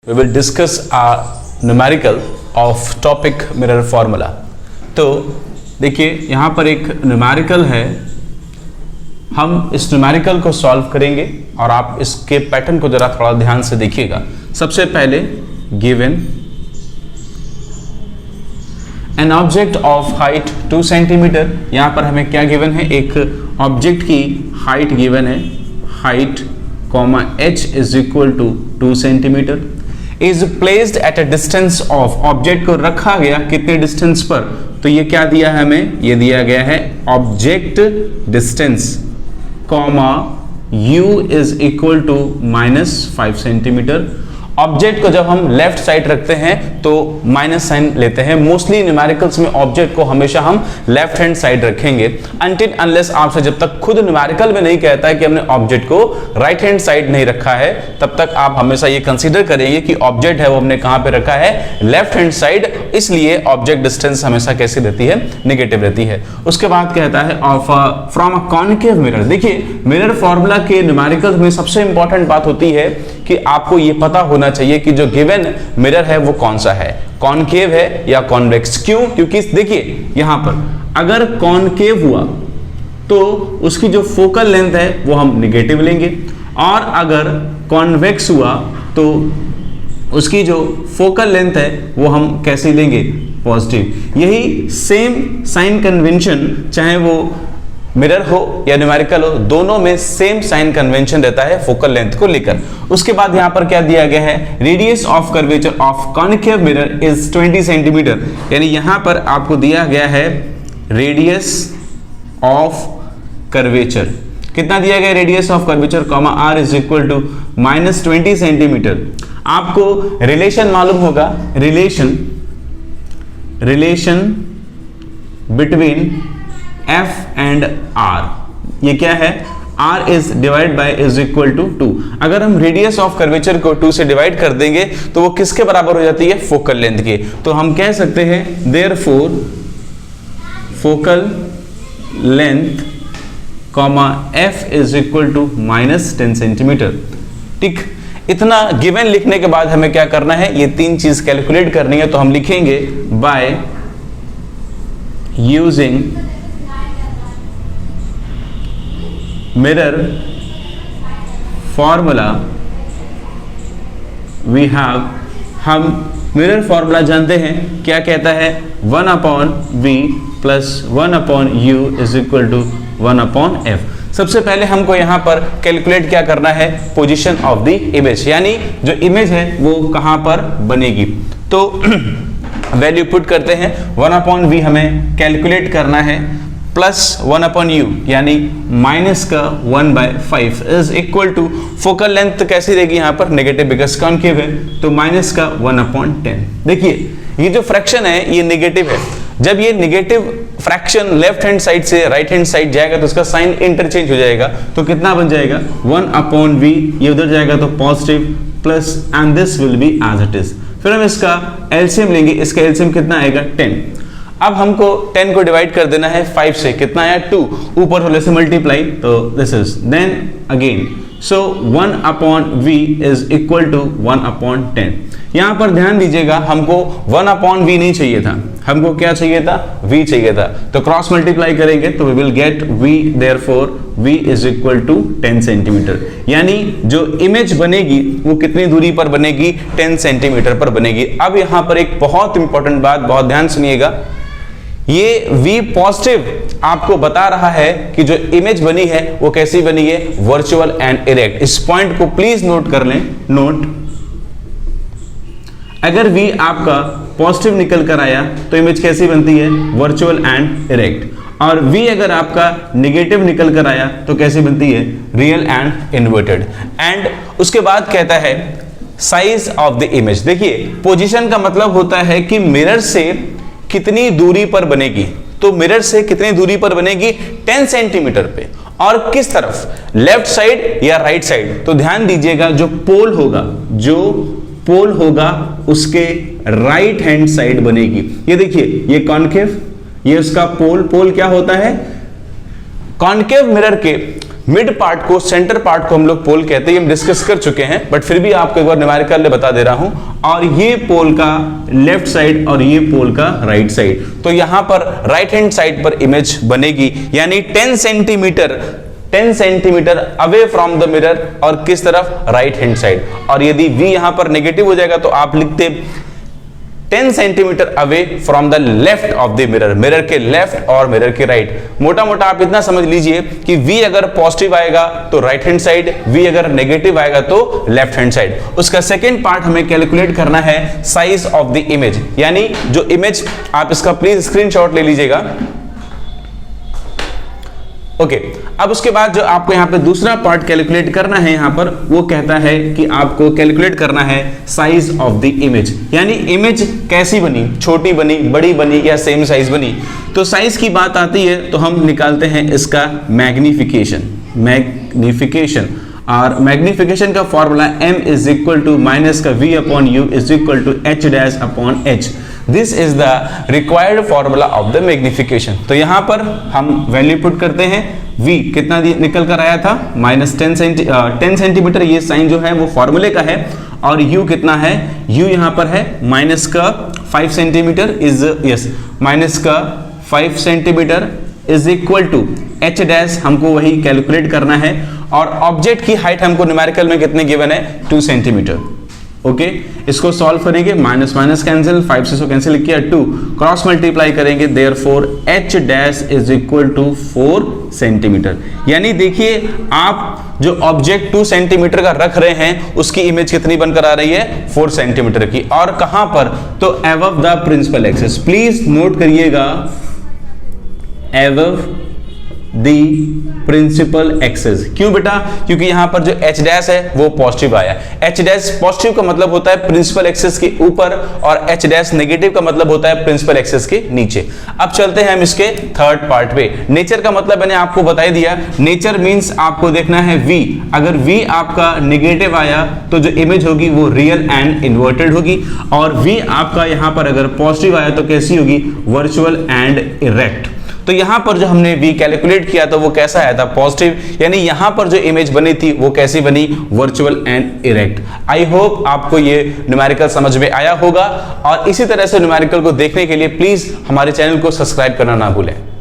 We will discuss a numerical of topic mirror formula। तो देखिए यहाँ पर एक न्यूमेरिकल है, हम इस न्यूमेरिकल को सॉल्व करेंगे और आप इसके पैटर्न को जरा थोड़ा ध्यान से देखिएगा। सबसे पहले given an object of height 2 centimetre, यहाँ पर हमें क्या गिवन है, एक ऑब्जेक्ट की हाइट गिवन है, height comma h is equal to 2 centimetre, is placed at a distance of, object को रखा गया कितने डिस्टेंस पर, तो ये क्या दिया है हमें, ये दिया गया है object distance comma u is equal to -5 centimetre. Object को जब हम लेफ्ट साइड रखते हैं तो माइनस साइन लेते हैं, मोस्टली न्यूमेरिकल्स में ऑब्जेक्ट को हमेशा हम लेफ्ट हैंड साइड रखेंगे अनटिल अनलेस आपसे जब तक खुद न्यूमेरिकल में नहीं कहता है कि हमने ऑब्जेक्ट को राइट हैंड साइड नहीं रखा है, तब तक आप हमेशा ये कंसीडर करेंगे कि ऑब्जेक्ट है वो हमने कहां पे रखा है, लेफ्ट हैंड साइड, इसलिए ऑब्जेक्ट डिस्टेंस हमेशा कैसी रहती है, नेगेटिव रहती है। उसके बाद कहता है of from a concave mirror. देखिए मिरर फॉर्मूला के न्यूमेरिकल्स में सबसे इंपॉर्टेंट बात होती है कि आपको ये पता होना चाहिए कि जो गिवन मिरर है वो कौन सा है, कॉनकेव है या कॉन्वेक्स। क्यों? क्योंकि देखिए यहां पर अगर कॉनकेव हुआ तो उसकी जो फोकल लेंथ है वो हम निगेटिव लेंगे, और अगर कॉन्वेक्स हुआ तो उसकी जो फोकल लेंथ है वो हम कैसे लेंगे, पॉजिटिव। यही सेम साइन कन्वेंशन चाहे वो मिरर हो या न्यूमेरिकल हो, दोनों में सेम साइन कन्वेंशन रहता है फोकल लेंथ को लेकर। उसके बाद यहां पर क्या दिया गया है, radius of curvature of concave mirror is 20 centimetre, यानी यहां पर आपको दिया गया है रेडियस ऑफ कर्वेचर, कितना दिया गया radius of curvature comma r is equal to -20 centimetre. आपको रिलेशन मालूम होगा, relation between f and r, ये क्या है, r is divide by is equal to 2। अगर हम रेडियस ऑफ कर्वेचर को 2 से डिवाइड कर देंगे तो वो किसके बराबर हो जाती है, फोकल लेंथ के। तो हम कह सकते हैं therefore focal length comma f is equal to -10 centimetre. ठीक, इतना गिवन लिखने के बाद हमें क्या करना है, ये तीन चीज कैलकुलेट करनी है। तो हम लिखेंगे by using mirror formula we have, हम मिरर फॉर्मूला जानते हैं, क्या कहता है, 1/v plus 1/u is equal to 1/f। सबसे पहले हमको यहां पर कैलकुलेट क्या करना है, पोजीशन ऑफ द इमेज, यानी जो इमेज है वो कहां पर बनेगी। तो वैल्यू पुट करते हैं, 1/v हमें कैलकुलेट करना है, प्लस 1/u यानी माइनस का 1/5 is equal to, focal length कैसी रहेगी यहाँ पर, नेगेटिव, बिकॉज कॉनकेव है, तो माइनस का 1/10। देखिए ये जो फ्रैक्शन है ये नेगेटिव है, जब ये negative fraction left hand side से राइट हैंड साइड जाएगा तो उसका साइन इंटरचेंज हो जाएगा, तो कितना बन जाएगा 1/v, ये उधर जाएगा तो positive, plus and this will be as it is. फिर हम इसका एलसीएम लेंगे, इसका एलसीएम कितना आएगा 10। अब हमको 10 को डिवाइड कर देना है 5 से, कितना आया 2, ऊपर वाले से मल्टीप्लाई, तो this is then again, so 1/v is equal to 1/10। यहां पर ध्यान दीजिएगा, हमको 1/v नहीं चाहिए था, हमको क्या चाहिए था, v चाहिए था, तो क्रॉस मल्टीप्लाई करेंगे तो we will get v, therefore v is equal to 10 centimetre, यानी जो इमेज बनेगी वो कितनी दूरी पर बनेगी, 10 सेंटीमीटर पर बनेगी। अब यहां पर एक बहुत इंपॉर्टेंट बात, बहुत ध्यान सुनिएगा, ये v पॉजिटिव आपको बता रहा है कि जो इमेज बनी है वो कैसी बनी है, वर्चुअल एंड इरेक्ट। इस पॉइंट को प्लीज नोट कर लें, नोट, अगर v आपका पॉजिटिव निकल कर आया तो इमेज कैसी बनती है, वर्चुअल एंड इरेक्ट, और v अगर आपका नेगेटिव निकल कर आया तो कैसी बनती है, रियल एंड इन्वर्टेड। एंड उसके बाद कहता है साइज ऑफ द इमेज। देखिए पोजीशन का मतलब होता है कि मिरर से कितनी दूरी पर बनेगी, तो मिरर से कितनी दूरी पर बनेगी, 10 सेंटीमीटर पे, और किस तरफ, लेफ्ट साइड या राइट साइड। तो ध्यान दीजिएगा जो पोल होगा उसके राइट हैंड साइड बनेगी। ये देखिए ये कॉनकेव, ये उसका पोल क्या होता है, कॉनकेव मिरर के मिड पार्ट को, सेंटर पार्ट को हम लोग पोल कहते हैं, हम डिस्कस कर चुके हैं, बट फिर भी आपको एक बार न्यूमेरिकल बता दे रहा हूं। और ये पोल का लेफ्ट साइड और ये पोल का राइट साइड, तो यहां पर राइट हैंड साइड पर इमेज बनेगी, यानी 10 centimetre away from the mirror, और किस तरफ, राइट हैंड साइड। और यदि v यहां पर नेगेटिव हो जाएगा तो आप लिखते 10 centimetre away from the left of the mirror, mirror के लेफ्ट और मिरर के राइट। मोटा मोटा आप इतना समझ लीजिए कि v अगर पॉजिटिव आएगा तो राइट हैंड साइड, v अगर नेगेटिव आएगा तो लेफ्ट हैंड साइड। उसका सेकेंड पार्ट हमें कैलकुलेट करना है साइज ऑफ द इमेज, यानी जो इमेज, आप इसका प्लीज स्क्रीनशॉट ले लीजिएगा। ओके, अब उसके बाद जो आपको यहां पे दूसरा पार्ट कैलकुलेट करना है, यहां पर वो कहता है कि आपको कैलकुलेट करना है साइज ऑफ द इमेज, यानी इमेज कैसी बनी, छोटी बनी, बड़ी बनी या सेम साइज बनी। तो साइज की बात आती है तो हम निकालते हैं इसका मैग्निफिकेशन। और मैग्निफिकेशन का formula m is equal to minus का v upon u is equal to h dash upon h। This is the required formula of the magnification. तो यहां पर हम वैल्यू पुट करते हैं, v कितना निकल कर आया था, माइनस 10 सेंटीमीटर, ये साइन जो है वो फॉर्मूले का है। और u कितना है, u यहां पर है माइनस का 5 सेंटीमीटर इज, यस, माइनस का 5 centimetre is equal to h dash, हमको वही कैलकुलेट करना है। और ऑब्जेक्ट की हाइट हमको न्यूमेरिकल में कितने गिवन है, 2 सेंटीमीटर। ओके, इसको सॉल्व करेंगे, माइनस माइनस कैंसिल, 5 से कैंसिल किया, 2 क्रॉस मल्टीप्लाई करेंगे, therefore h dash is equal to 4 centimetre. यानी देखिए आप जो ऑब्जेक्ट 2 सेंटीमीटर का रख रहे हैं उसकी इमेज कितनी बनकर आ रही है, 4 सेंटीमीटर की। और कहां पर, तो above the principal axis. Please note करिएगा, अबव दी प्रिंसिपल एक्सिस। क्यों बेटा, क्योंकि यहां पर जो h डैश है वो पॉजिटिव आया। h डैश पॉजिटिव का मतलब होता है प्रिंसिपल एक्सिस के ऊपर, और h डैश नेगेटिव का मतलब होता है प्रिंसिपल एक्सिस के नीचे। अब चलते हैं हम इसके थर्ड पार्ट पे। नेचर का मतलब मैंने आपको बता दिया, नेचर मींस आपको देखना है v। अगर v आपका नेगेटिव आया तो जो इमेज होगी वो रियल एंड इन्वर्टेड होगी, और v आपका यहां पर अगर पॉजिटिव आया तो कैसी होगी, वर्चुअल एंड इरेक्ट। तो यहां पर जो हमने v कैलकुलेट किया था वो कैसा आया था, पॉजिटिव, यानी यहां पर जो इमेज बनी थी वो कैसी बनी, virtual and erect. I hope आपको ये न्यूमेरिकल समझ में आया होगा, और इसी तरह से न्यूमेरिकल को देखने के लिए प्लीज हमारे चैनल को सब्सक्राइब करना ना भूलें।